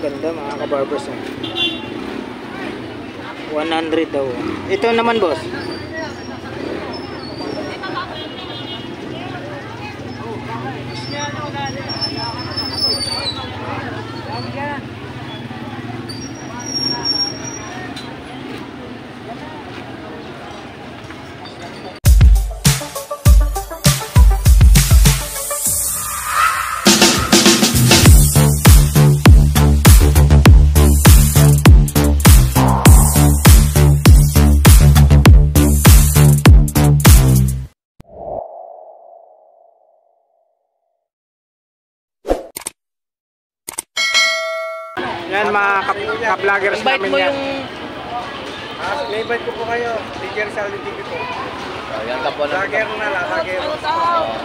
Ganda mga kabarbers. 100 daw. Ito naman boss. Yan mga ka-vloggers namin yan. Invite ko po kayo. Bigyan sa TV po. Yan ka po. Vlogger na lang.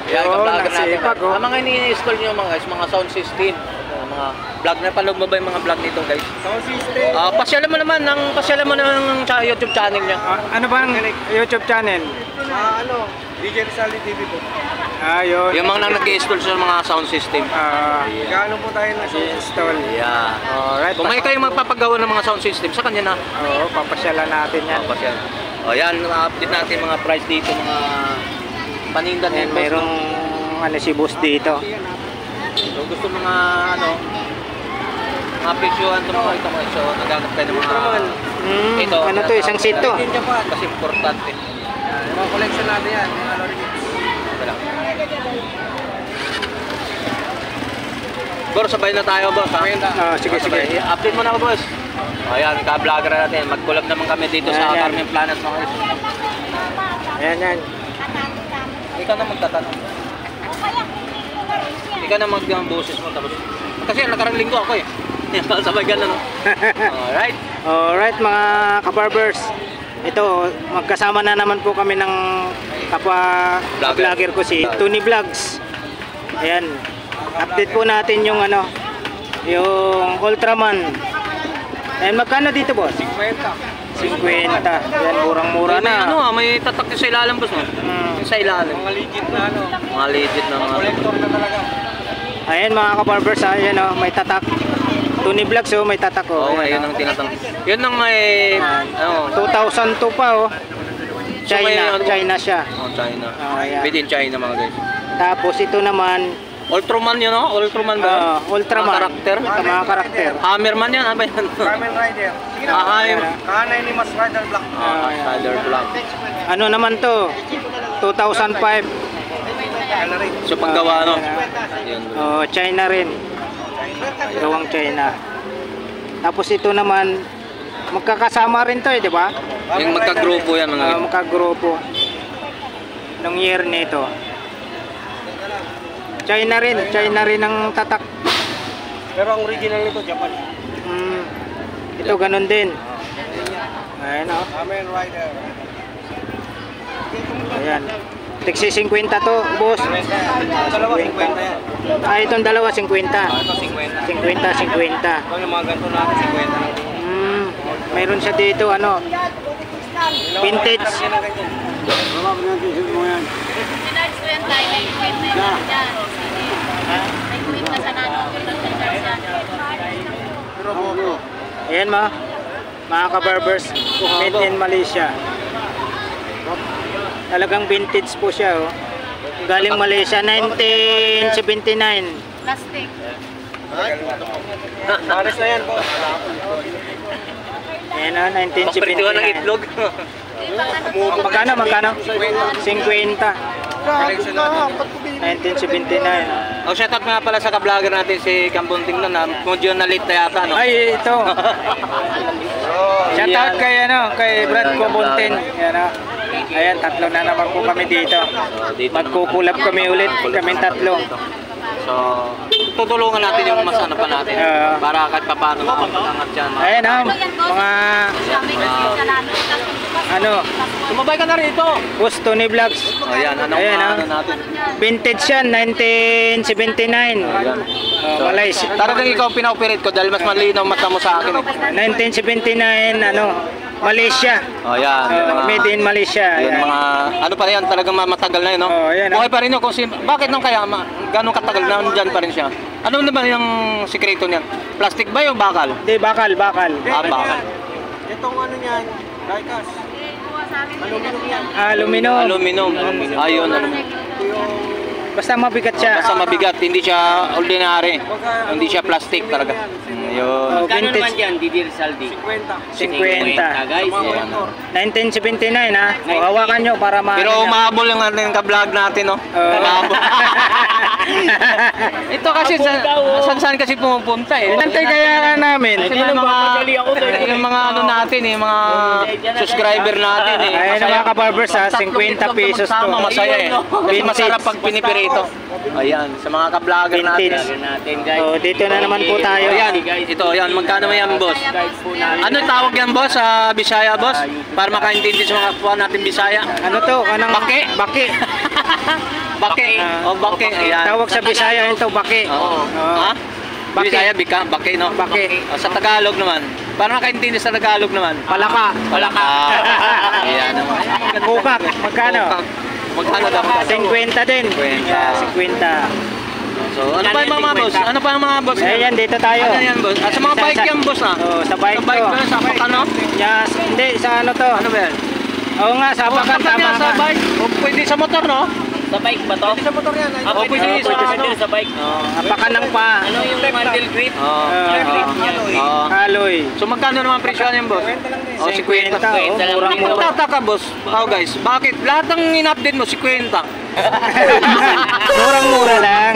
Yan ka-vlogger natin. Ang mga ini-install nyo mga guys, mga sound system. Mga vlog na panood mo ba yung mga vlog nito guys? Sound system. Pasyalan mo naman ng YouTube channel niya. Ano ba ang YouTube channel? DJ Rizaldi TV po. Yun. Yung mga nag-install sa mga sound system. Gaano po tayo install. Yeah. Alright. Kung may kayo magpapagawa ng mga sound system, sa kanya na. Oo, papasyalan natin yan. Papasyalan. Yan, update natin mga price dito, mga paninda dito. Mayroong si boss dito. So, gusto mga mga presyohan ito mga ito. So, nagagat tayo ng mga ito. Ano to, isang seat to? Kasi importante. Yung mga collection natin yan. Boss, sabay na tayo boss. Sige. Update mo na ako boss. Ayan, ka-vlogger natin. Mag-collab naman kami dito sa Carmen Planet. Ayan. Ikaw na magtatanong. Ikaw na mag-boses mo tapos. Kasi nakarang linggo ako eh. Sabay ganun. Alright mga ka-barbers. Ito, magkasama na naman po kami ng kapwa vlogger ko si Tony Vlogs. Ayan. Update po natin yung yung Ultraman. Ayan, magkano dito boss? 50. Ayan, murang-mura na. May tatak sa ilalim boss mo. Sa ilalim. Mga legit na Mga legit na mga collector na talaga. Ayan mga ka-barbers, ayan may tatak. Tony Vlogs may tatak yun ang tinatang. Yun ang may 2002 pa China siya. China. Ayan. Made in China mga guys. Tapos ito naman Ultraman yun Ultraman ba? Ultraman. Mga karakter. Hammerman yan, ano ba yan? Kamen Rider. Kanay ni Mas Rider Black. Rider Black. Ano naman to? 2005. So paggawa China rin. Gawang China. Tapos ito naman magkakasama rin to di ba? Yung magka-grupo yan mga magka-grupo. Nung year nito. China rin ang tatak. Pero ang original nito Japan. Ito ganun din. Ayan Kamen Rider. Ayan. Tiksi 50 to, boss. Dalawa 50 yan. Itong dalawa 50. Ito 50. 50. Ito yung mga ganito natin 50 lang. Mayroon siya dito vintage. Ayan mga ka-barbers, made in Malaysia. Talagang vintage po siya Galing Malaysia, 1979. Plastic. Pares na yan po. Ayan 1979. ng itlog. Magkano? 50. 1979. Shout out nga pala sa ka-vlogger natin si Kambunting na medyo na-late na yata Ay, ito. Shout out kay Brad Kambunting. Ayan, tatlo na naman po kami dito. Magkukulab kami ulit, kaming tatlo. So, tutulungan natin yung mas pa natin para kahit paano makapangat dyan. Ayan mga tumabay ka na rito. Boss Tony Vlogs. Ayan, natin? Vintage yan, 1979. Malaysia. Talagang ikaw pina-operate ko dahil mas malinaw mata mo sa akin. 1979, Malaysia. Ayan. Made in Malaysia. Yung mga, pa rin yan, talagang matagal na yun, Ayan, buhay pa rin yun. Bakit nung kaya, gano'ng katagal na dyan pa rin siya? Ano naman yung sikreto niyan? Plastic ba yung bakal? Hindi, bakal. Bakal. Itong ano niyan, diecast. Aluminum yan. Aluminum. Aluminum. Ayun. Basta mabigat siya. Basta mabigat, hindi siya ordinary. Hindi siya plastic talaga. Ayun. Kano naman yan, Didi Rizaldi? 50. 50. guys. Ayan. 1979 ha. O, hawakan nyo para Pero umabol yung ating ka-vlog natin, no? Umabol. Ito kasi saan kasi pumupunta eh. Nantay kaya namin. Kasi may yung mga ano natin eh, mga subscriber natin eh. Ayun ang mga kabarbers ha, 50 pesos to. Masaya eh. Kasi masarap pag pinipirito. Ayan, sa mga ka-vlogger natin. Vintage. O, dito na naman po tayo. Ayan, ito, ayan, magkano yan, boss? Ano tawag yan, boss, sa Bisaya, boss? Para makaintindi sa mga kapwa natin Bisaya. Ano to? Anong Baki. Baki. Bake. O, bake. Ayan. Tawag sa Bisaya ito, baki. Oo. Ha? Bake. Bisaya, bika, bake, no? Bake. O, sa Tagalog naman. Para makaintindi sa Tagalog naman. Palaka. Palaka. Ayan naman. Bukak. Magkano? Magkano daw? 50 din. 50. Yeah, 50. So, ano pa yung mga boss? Ano pa yung mga boss? Ayan, dito tayo. Ano yan, boss? Sa mga bike yan, boss, ha? Oh, sa bike Sa bike to. ba? Sa ano? Yes, hindi, sa ano to? Ano ba yan? Oo nga, sa apakan, tama Sa ka. bike. O, pwede sa motor, no? Sa bike ba to? Sa motor yan. Ah, pwede Oo, sa pwede ano? Sa bike. Apakan ng pa. Ano yung handle grip? Oo. Oo. Alloy. So, magkano naman presyo yan, boss? O, 50. 50. Oh, murang-mura. Magtataka, boss. Guys, bakit? Lahat ng in-update mo, 50. Murang-mura lang.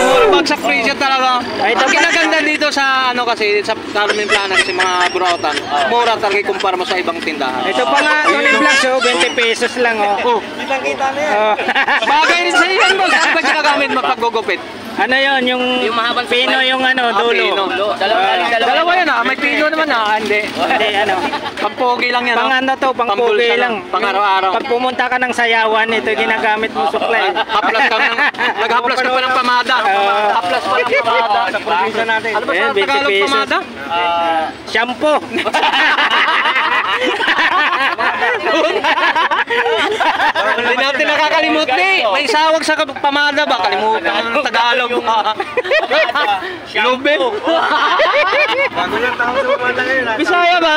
Mura bagsak presyo talaga. Ay, Ang kinaganda dito sa ano kasi sa Carmen Plana kasi mga burautan, mura talaga ikumpara mo sa ibang tindahan. Ito pa nga, Tony Vlogs, oh, 20 pesos lang, oh. Kitang-kita na yan. Oh. Bagay rin sa iyo, boss. Ano ba ginagamit mo pag gugupit? Ano yon yung mahabang pino supply. yung ano, dulo. Dalawa yan ah. May pino naman ah. Hindi. Hindi, ano. Pampogi lang yan. Pang ano to, pang Pambulsa pugi lang. Pang araw-araw. Pag pumunta ka ng Sayawan, ito ginagamit mo suklay. Haplas ka ng, naghaplas ka pa ng pamada. Haplas pa ng pamada. Sa probinsya natin. Ano ba sa Ayan, 20 Tagalog pesos. pamada? Shampoo. Hindi natin nakakalimut eh. May sawag sa pamada ba? Kalimutan mo ng Tagalog. Lube. Bago yan tao sa pamada ngayon. Bisaya ba?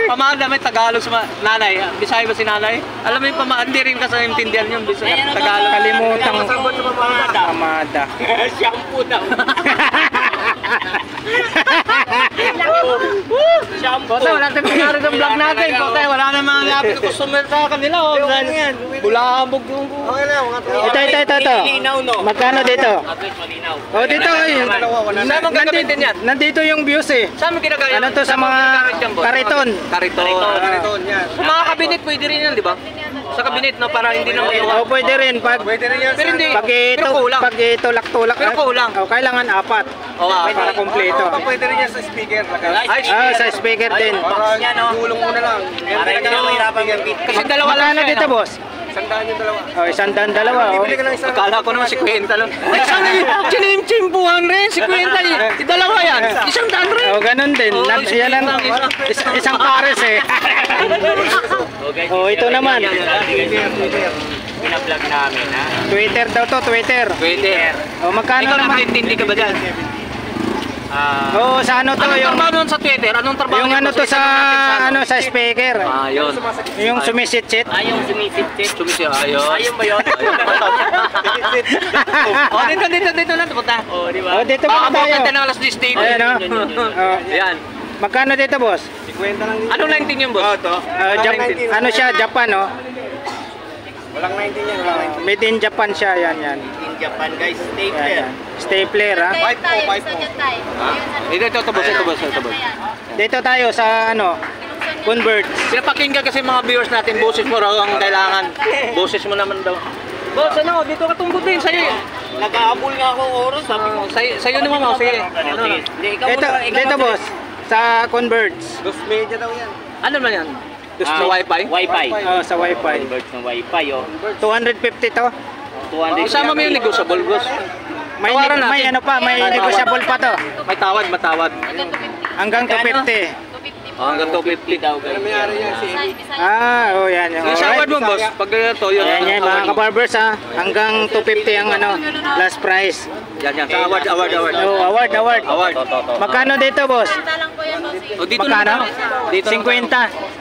Pamada may Tagalog sa nanay. Bisaya ba si nanay? Alam mo yung pamada, hindi rin kasi intindihan yung Bisaya. Tagalog. Kalimutan mo. Sabot sa pamada. Pamada. Shampoo daw. Kota, wala tayong pinari ng vlog natin. Kota, wala namang lapit na customer sa kanila. Bulabog yung... Okay na, mga tropa. Ito. Malinaw, no? Magkano dito? Agad malinaw. Oh, dito ay. Saan mo gagamitin yan? Nandito yung views eh. Saan mo ginagamit? Ano to sa mga kariton? Kariton. Kariton yan. Sa mga kabinet, pwede rin yan, di ba? Sa kabinet, no? Para hindi na Oh, pwede rin pag Pwede rin yan. Pero hindi. Pero itulak-tulak. Pero kulang. Oh, kailangan apat. Oo, Para kumpleto. Pwede rin yan sa speaker. Ah, sa speaker din. Para gulong muna lang. Para hindi na mahirapan mag-beat. Kasi dalawa lang Magkano siya, dito, no? boss? Sandaan yung dalawa. Oh, 100 oh. Bibili ka ng isang... Akala ko naman si Kwenta lang. Isang chinimchimpuhan rin, si Kwenta eh. Dalawa yan, isang daan rin. Oh, ganun din. Oh, Yan ang isang pares eh. Oh, ito naman. Pina-vlog namin, ha? Twitter daw to, Twitter. Twitter. Oh, magkano Ikaw naman? nakaintindi ka ba dyan? Oh, sa ano to Anong yung trabaho nun sa Twitter? Anong trabaho yung niyo ano po to sa ano? sa speaker. Ah, yun. Yung sumisit-sit. Yung sumisip-sip. Sumisiya, ayun. Ayun ba yun? Oh, dito na, punta. Oh, di ba? Oh, dito pa tayo. Makakabukit ng alas 10 TV. Ayan oh. Oh, Yan. magkano dito, boss? 50 lang dito. Anong 19 yung boss? Ano siya, Japan, oh. Walang 19 yan. Walang 19. Made in Japan siya, yan. In Japan, guys. Yan, Stapler. yan. Stapler, ha. Five po, five po. Ito, boss. Dito tayo sa ano, Convert. Pinapakinggan kasi mga viewers natin, boses mo raw ang kailangan. Boses mo naman daw. Boss, ano, dito ka tumbutin, sa'yo eh. Nag-aabol nga ako oras. Sabi ko, Sa'yo naman ako, sige. ano? Hindi, ikaw Dito, muna. Ikaw dito, muna. boss. Sa Converts. Dos media daw yan. Ano naman yan? Gusto wifi? Wi-Fi. Oh, sa Wi-Fi. Convert ng Wi-Fi, oh. 250 to. 200. Isama mo yung negotiable, boss. May, Tawaran natin. may ano pa, may negotiable pa to. May tawad, matawad. Hanggang 250. 250 Hanggang 250 daw. Oh, yan. Yung sa award mo, boss, pag ito, yun. Yan, mga kabarbers ha. Hanggang 250 ang ano, last price. Yan. Sa award. Oh, award. Award. Magkano dito, boss? O, dito Magkano? na. Dito 50.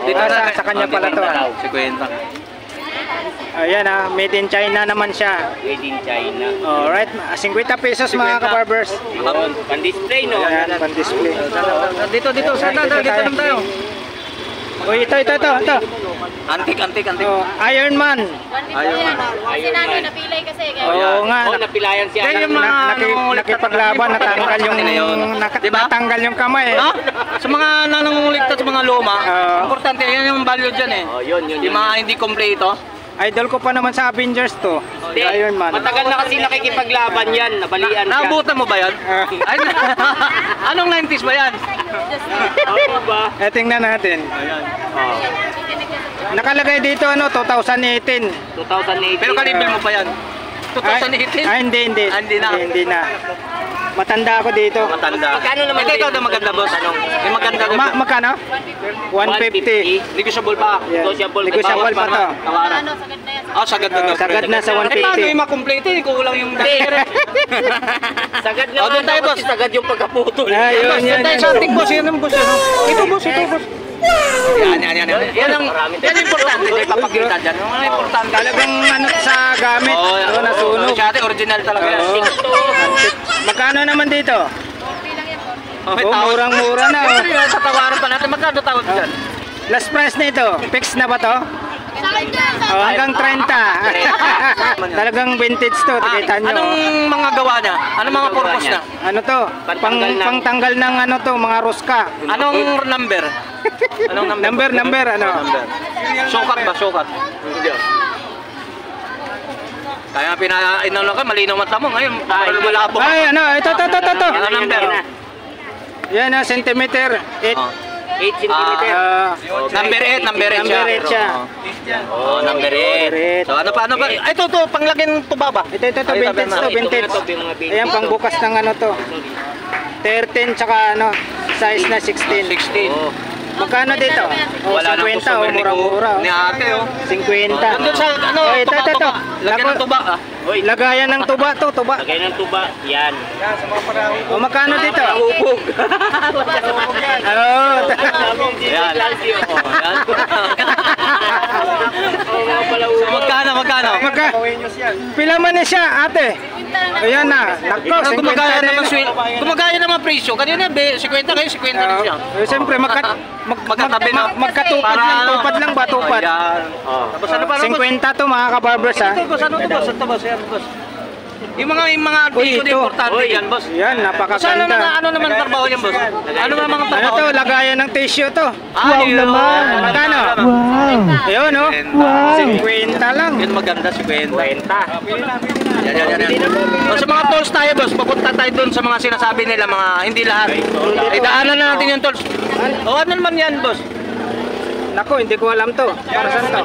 Dito na. Sa kanya pala to. 50. Ayan ha, made in China naman siya. Made in China. Alright, 50 pesos mga kabarbers. Yun, pan-display no? Ayan, pan-display. Dito. Sana, dito lang tayo. Uy, ito. Antik. Oh, Iron Man. Si Nano napilay kasi. Oo nga. Oh, napilayan siya. Yan yung mga Nakipaglaban, natanggal natanggal yung kamay. Ha? Sa mga nanunguligtas sa mga luma, Oo. importante yan yung value dyan eh. Oh, yun. Yung mga hindi kompleto. Idol ko pa naman sa Avengers to. Hindi, Iron Man. matagal na kasi nakikipaglaban yan. Nabalian siya. Naabutan mo ba yan? Ay, anong 90s ba yan? Ano ba? Tingnan natin. Oh, Nakalagay dito 2018. 2018. Pero kalibel mo pa yan? 2018? Hindi. Hindi na. Hindi na. Matanda ako dito. Matanda. Magkano naman Ikaw dito? daw maganda, boss. Yung maganda rin. Magkano? 150. Negotiable pa. Yeah. Negotiable. Negotiable pa to. Tawaran. Sagad na yan. Sagad na. Sagad na sa 150. Paano yung makomplete? Kulang yung dahil. Sagad na Oh, doon tayo, boss. Sagad yung pagkaputol. Ayun, yan. Tayo sa ating boss. Yan ang boss. Ito, boss. Yan. Yan ang importante. Hindi papakita dyan. Yung mga importante. Talagang ano sa gamit. Oh, nasunog. Siya original talaga yan. Magkano naman dito? Oh, may Oh, tawad. murang-mura na. Oh. Yan, sa tawaran pa natin. Magkano tawad dyan? Last price na ito. Fix na ba to? Sagad na. Oh, hanggang 30. Talagang vintage to. Kita nyo. Anong mga gawa niya? Anong mga purpose na? Ano to? Pangtanggal ng ano to, mga ruska. Anong number? Anong number? Number, ano? Sukat ba? Sukat? Kaya inano ka, malinaw mata mo ngayon. Para lumalabo. Ay, ano? Ito. Ano number? Yan na, centimeter. 8. 8 cm. Number 8 Number 8 siya. Oh, number 8. So ano pa? Ay, ito, panglagyan tuba ba? Ito, vintage to, vintage. Ayan, pangbukas ng ano to. 13 tsaka ano, size na 16. 16. Magkano dito? Oh, Wala nang 50, oh, customer murang-mura. ni ate, oh. 50. Doon sa, ano, Oh, ito. tuba. Lagyan ng tuba, ah. Hoy, Lagayan ng tuba to, tuba. lagay ng tuba. Yan. O magkano dito? Upog. Oh, Yan. Yan. So, magkano? pila man na siya, ate? Ayan na. Nako, 50 Gumagaya na naman yun. Gumagaya naman presyo. Kanina 50 kayo, 50 din siya. Siyempre, Magkatabi na. magkatupad Para lang. ano? Tupad lang ba? Tupad. Ayan. Tapos ano pa? 50 to mga kabarbers ha. Ito, boss. Ano to, boss? Ito, boss. Yan, boss. Yung mga Uy, artiko na ito. importante Uy. yan, boss. Yan, napakaganda. Ano naman trabaho yan, boss? Ano naman mga Ano trabaho? to? Lagayan ng tissue to. Wow naman. Magkano? Ayun, no? 50 lang. Yun maganda, 50. Yan. O, sa mga tolls tayo, boss, papunta tayo doon sa mga sinasabi nila, mga hindi lahat. Idaanan na natin yung tolls. O, ano naman yan, boss? Nako, hindi ko alam to. Para saan to?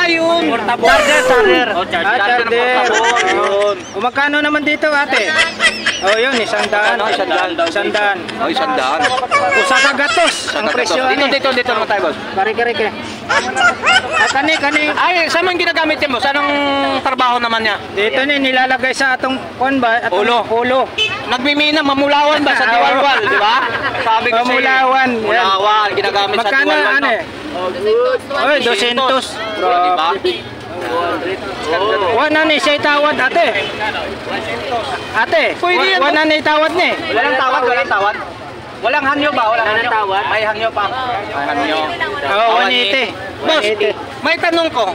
Yun. Charger. O, Charger. Yun. O magkano naman dito, ate? Oh, yun, 100. Ano, 100. 100. O, 100. O sa kagatos. Ang presyo Dito naman tayo, boss. Kare. Kani. Ay, saan mo yung ginagamit yan, boss? Anong trabaho naman niya? Dito ni nilalagay sa atong kon ba? Atong ulo. Nagmimina, mamulawan ba sa diwalwal, di ba? Sabi ko Mamulawan, yan. Mulawan, ginagamit sa Magkano diwalwal. ano eh? Oy, 200. Di ba? Wala ni siya itawad, ate. Ate, Pwede yan, wala na itawad ni. Walang tawad. Walang hanyo ba? Walang tawad? May hanyo pa. May hanyo. Oh, 180. Boss, 180. may tanong ko.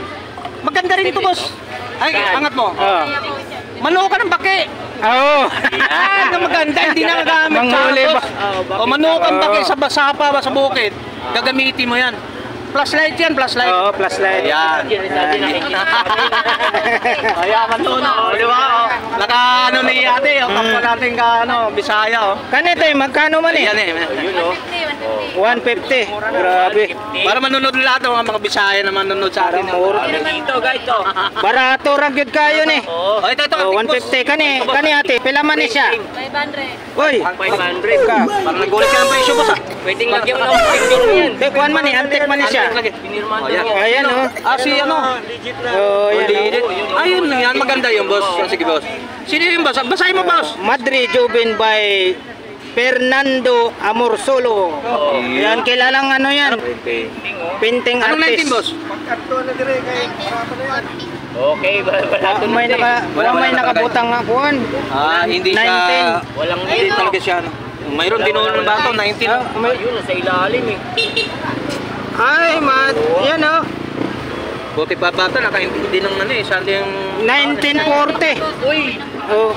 Maganda rin ito, boss. Ay, angat mo. Oh. Manuo ka ng baki. Oo. Ang maganda, hindi na gagamit Manghuli ba? O manuo kang baki sa sapa ba sa bukid. Gagamitin mo yan. Flashlight yan, flashlight. Oo, flashlight. Ayan. Ayan, manuno. Di ba? Naka ano ni ate, kapwa natin ka ano, Bisaya. Kanito magkano man eh? Ayan eh. Yun, oh. 150. Grabe. Para manunod lahat ng mga Bisaya na manunod sa atin. Dito, guys, to. Barato ragyod kayo ni. Oh, ito. Oh, 150 kani ate. Pila man ni siya? 500. Oy. 500. Ka. Parang nagulat ka ng presyo, boss. Pwedeng lagyan mo ng picture mo yan. Te kuan man ni, antik man ni siya. Pinirmahan Oh, yan. mo. Ayan oh. Ah, si ano? Oh, yan. Oh. Ayun, yan. Maganda yung boss. Sige, boss. Sino yung boss? Basahin mo, boss. Madrid Jubin by Fernando Amorsolo. Yan kilalang ano yan. Painting Anong 19, artist. boss? Okay, barato May nakabutang nga kuan. Ah, hindi siya... 19. Walang Hindi talaga siya, ano. Mayroon din ulo ng bato, 19. Ah, may, Ayun, nasa ilalim eh. ay, yan oh. Buti pa bata, nakaintindi ng ano eh. Saan yung... 1940. Uy! Oh.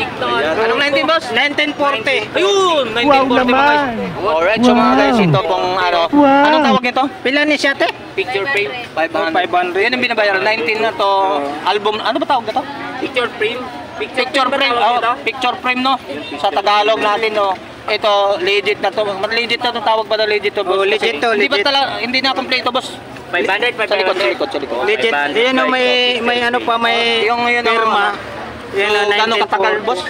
Anong 19, boss? 1940. Ayun! 1940 mga guys. Alright, so mga guys, ito pong ano. Anong tawag nito? Pila ni siya te? Picture frame. 500. Yan ang binabayaran. 19 na to. Album, ano ba tawag nito? Picture frame. Picture frame. Oh, picture frame no. Sa Tagalog natin no. Ito, legit na to. Legit na to, tawag ba na legit to, boss? Oh, legit to, Hindi ba legit. hindi na kompleto, boss? 500, Sa likod, sa likod, sa likod. Legit. Yan oh, may ano pa, may Yung yun, firma. Yan oh, Gano'ng katagal, boss?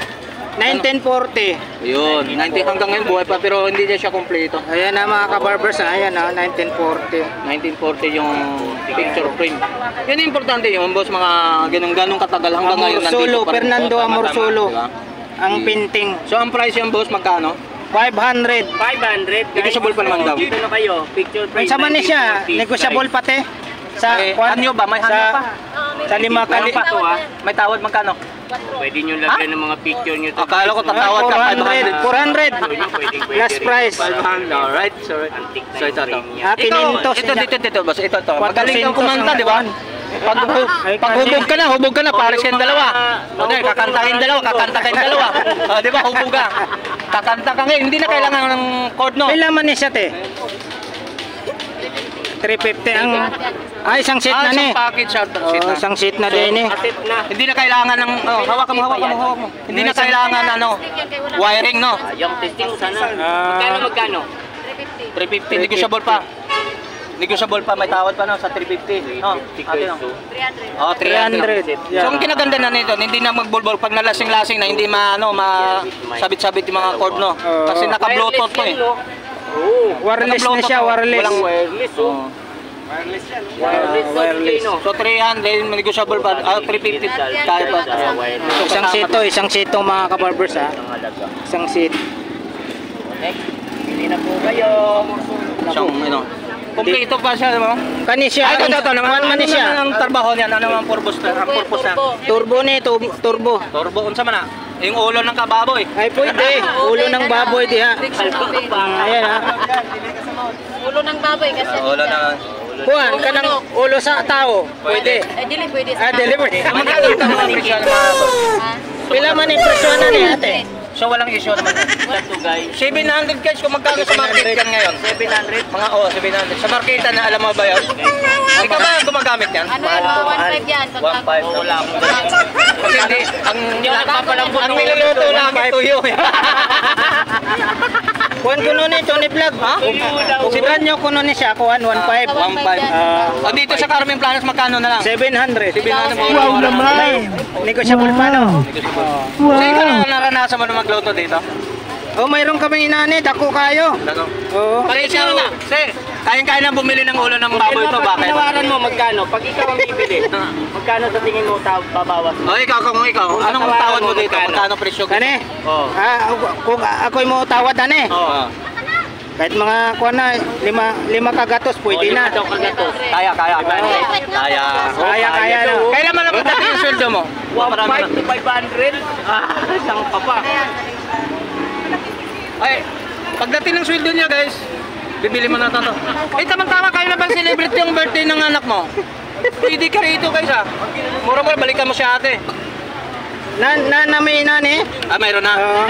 1940. Yun, 90 hanggang ngayon buhay pa pero hindi na siya kompleto. Ayan na mga kabarbers, ayan na 1940. 1940 yung picture frame. Yan yung importante yung boss, mga ganun katagal hanggang ngayon Amorsolo, pa rin. Fernando Tama, Amorsolo. diba? Ang painting. So ang price yung boss magkano? 500. 500. Negotiable pa naman daw. Dito na kayo. Picture frame. May sama ni siya, negotiable pati. Sa Anyo ba? May hanyo pa? Sa lima kali. pa to ah. May tawad magkano? Pwede nyo lagyan ng mga picture nyo. Akala ko tatawad ka 400. 400. Last price. 500. Alright, so ito to. Ah, kinintos Ito, niya. dito, boss. Ito to. Magaling kang 400 kumanta, ang di ba? Ay, Pag hubog ka na, pares kayong dalawa. O di, kakantahin dalawa, kakanta kayong dalawa. O di ba, hubog ka. Kakanta ka ngayon, hindi na kailangan ng chord, no? Pila man ni siya te? 350 ang isang seat na ni. Isang package siya. Oh, isang seat na din eh. Asit na. Hindi na kailangan ng, hawak mo. Hindi na kailangan, wiring, no? Yung testing sana. Ah. Magkano? 350, negotiable pa. Negotiable pa, may tawad pa no, sa 350. No, ate no. 300. Oh, 300. 300. So, ang kinaganda na nito, hindi na magbulbol pag nalasing-lasing na, hindi sabit-sabit yung mga cord, no? Kasi naka-bluetooth to eh. Oo. Wireless na siya, wireless. Walang Wireless oh. Oh. Wireless. wireless. So, 300, negotiable pa, 350 tayo pa. Isang sito mga kabarbers ha. Isang seat. Hindi na po kayo. Siyang, kompleto pa siya, diba? Kani siya. Ay, ito naman, Ano ano siya? ang trabaho niyan? Ano ang purpose na? Ang purpose na? Turbo ni, turbo. Turbo, unsa man na? Yung ulo ng kababoy. Ay pwede. Ulo ng baboy di ha. Ayan ha. Ulo ng baboy kasi. Ulo na. Kuhan, kanang ulo sa tao. Pwede. Dili pwede Ah, deliver. Magkano ito mga presyo ng mga boss? Pila man impresyon na ni ate. So walang issue naman. Ito guys. 700 guys, kung magkano sa market yan ngayon? 700. Mga 700. Sa marketa na alam mo ba yun? Ikaw ba gumagamit yan? Ano yan, mga 1.5 yan. 1.5. Wala mo. Kasi hindi, ang nagpapalambot ang ng niluluto ulo, lang tuyo. Kuhan kuno ni Tony Vlog. Ha? Si Branyo kuno ni siya. Kuhan 1.5. 1.5. O dito sa Carmen Planas magkano na lang? 700. Wow naman! Negotiable pa no? So ikaw na naranasan mo na magluto dito? Oh, mayroon kami inani. Dako kayo. Oo. Pag ikaw, kayang-kaya na bumili ng ulo ng baboy ito, bakit? Pinawaran mo magkano? Pag ikaw ang bibili, magkano sa tingin mo babawas mo? O ikaw, kung ikaw, anong tawad mo dito? Magkano presyo? Kani? Oh. Ah, kung ako'y mo tawad ani. Oo. Kahit mga kuha na, lima kagatos, pwede na. Kaya. Kaya na. Kailan man lang dati yung sweldo mo? 1.5 to 500? Isang pa pa. Ay, pagdating ng sweldo niya guys, bibili mo na ito. Eh, tama-tama kayo na bang celebrate yung birthday ng anak mo? Pwede ka rito guys ha. Mura-mura, balikan mo siya ate. Na may inani? Ah, mayroon na. Oo.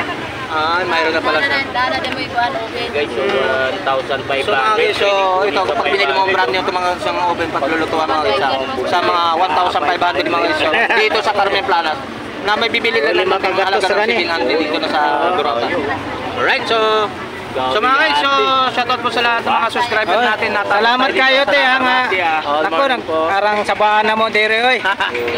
Ah, mayroon na pala siya. Dada din mo ikuan open. Guys, so 1,500. So mga guys, so ito kapag binili mo ang brand nyo itong mga isang oven paglulutuan mga guys sa mga 1,500 mga guys dito sa Carmen Planas na may bibili ka lang ng halaga ng 700 dito na sa Burota. Alright, so So mga guys, so shoutout po sa lahat ng mga subscriber natin. Salamat kayo, te. Ako, parang sabaan na mo, dire, oy.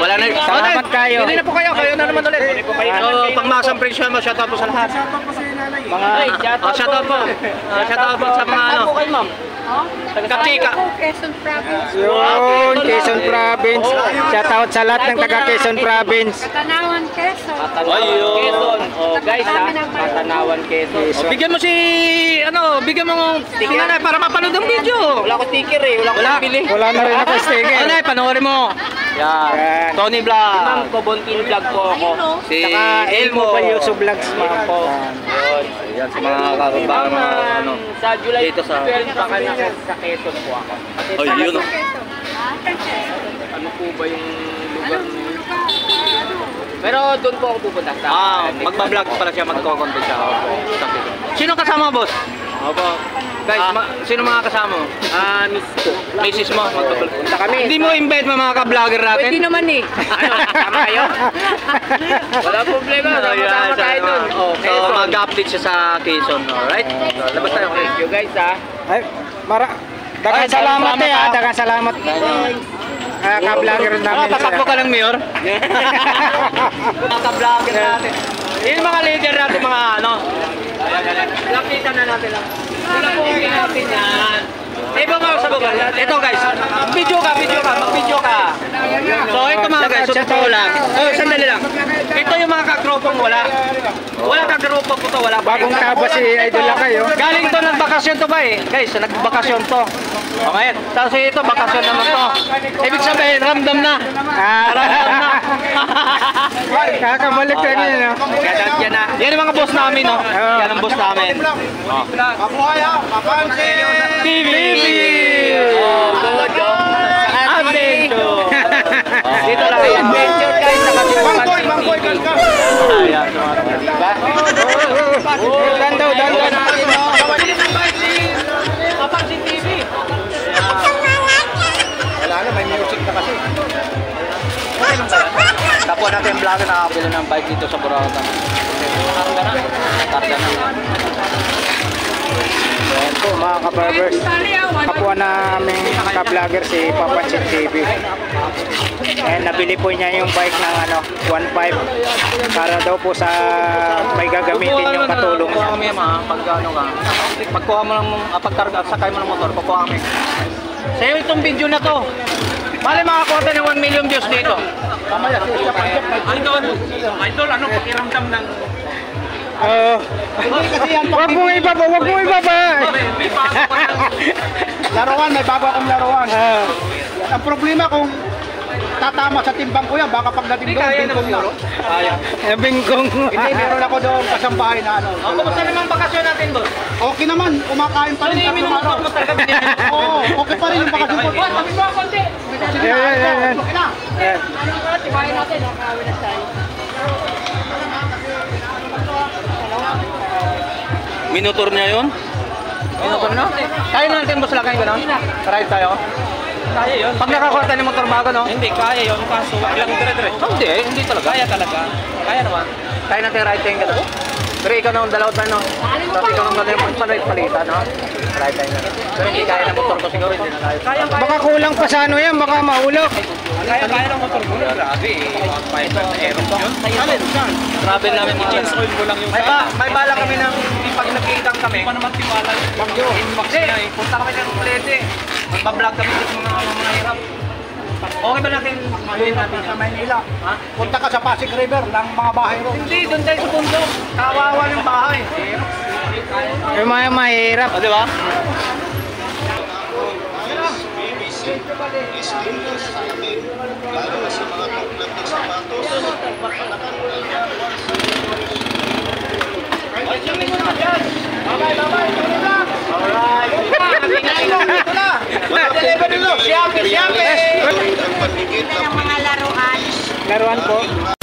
Wala na. Salamat kayo. Hindi na po kayo na naman ulit. So pangmasang presyon mo, shoutout po sa lahat. Mga Shoutout po. Shoutout po sa mga ano. po kay ma'am. Kachika. Quezon Province. yun, Quezon Province. Shout out sa lahat ng taga Quezon Province. Katanawan, Quezon. Katanawan, Quezon. Oh, guys ha, Katanawan, Quezon. Bigyan mo si bigyan mo ng nanay para mapanood ang video. Wala ko sticker eh, wala ko bili. Wala na rin ako sticker. Nanay, panoorin mo. Yan. Tony Ma'am, Vlog. Kobontin vlog po ako. Si Saka Elmo Palyoso Vlogs, mga po. Yun. Yan sa mga kababayan mga ano. Sa July Dito sa- 12 baka sa Quezon po ako. Kasi Oh, yun. ano po ba yung lugar niyo? Pero doon po ako pupunta sa Magba-vlog pala siya, magko-content siya. Sino kasama, boss? Opo. Guys, sino mga kasama mo? Miss ko. Misis mo, magpa-vlog. Punta kami. Hindi mo invite mga ka-vlogger natin? Pwede naman eh. Ano, tama kayo? Wala problema. Sama tayo doon. Oh, So, mag-update siya sa Quezon, alright? So, labas tayo. Thank you guys ha. Ay, dagang Ay, salamat, te. salamat, Dagang salamat. Ka-vlogger namin. Tatakbo ka lang, Mayor. Mga ka-vlogger natin. Yung mga leader natin, mga ano. Lapitan na natin lang. Wala po natin yan. Iba mga sa bugal. Ito guys, video ka, mag-video ka. So ito mga guys, so totoo lang. Oh, sandali lang. Ito yung mga kagrupong wala. Wala kagrupo po to, wala. Bagong taba si Idol lang kayo. Galing to, nagbakasyon to ba eh? Guys, nagbakasyon to. Okay, tapos ito, bakasyon naman to. Ibig sabihin, ramdam na. Ramdam na. Kakabalik lang yun, no? Yan na. Yan ang mga boss namin, no? Yan ang boss namin. Mabuhay ha, papansin! TV! Adventure. Dito lang yan. Adventure guys sa Bangkoy, bangkoy, bangkoy! Ayan, so mga diba? Dandaw. Papansin TV. Wala na, may music na kasi. Kapwa natin yung vlogger nakakabili ng bike dito sa Boracay. Karga na. Ayan po, mga ka-barbers. Kapwa namin ka-vlogger si Papansin TV. Ayan, nabili po niya yung bike ng 1.5 para daw po sa may gagamitin yung katulong niya. Kukuha kami mga pag ano ka. Pagkuha mo ng pagkarga, sakay mo ng motor, kukuha kami. Sa'yo itong video na to. Mali makakuha tayo ng 1 million views dito. Idol, anong pakiramdam ng... Wag mo ibaba. Laruan, may bago akong laruan. Ang problema kung tatama sa timbang ko yan, baka pagdating doon, bingkong na. Bingkong. Hindi, meron ako doon kasambahay na ano. Kumusta naman bakasyon natin, boss? Okay naman, kumakain pa rin. Minumotor mo talaga binili. Oo, okay pa rin yung bakasyon ko. Yan. Okay na. Minutor niya yun? Minutor na? Kaya na natin boss lakay gano'n? Ride tayo? Kaya yun. Pag nakakuha tayo ng motor bago, no? Hindi, kaya yun. Kaso, ilang dire-dire? Hindi talaga. Kaya talaga. Kaya naman. Kaya natin ride tayo gano'n? Pero ikaw naman dalaw tayo, no? Tapos ikaw naman yung palitan, no? Ride tayo gano'n. Pero hindi kaya ng motor ko siguro, hindi na kaya. Kaya, Baka kulang pa sa yan, baka mahulog. kaya ng motor ko. Grabe, 1.5 na aeros yun. Travel namin mga change oil ko lang yung may bala kami ng pag nagkikitang kami. Ano naman tiwala yung bagyo. Punta kami ng Plete. Magbablog kami sa mga hirap. Okay ba natin mahalin natin Sa Maynila. Punta ka sa Pasig River, ng mga bahay ro. Hindi, doon tayo sa bundok. Kawawa ng bahay. Yung mga mahirap. O, di ba? Laruan po.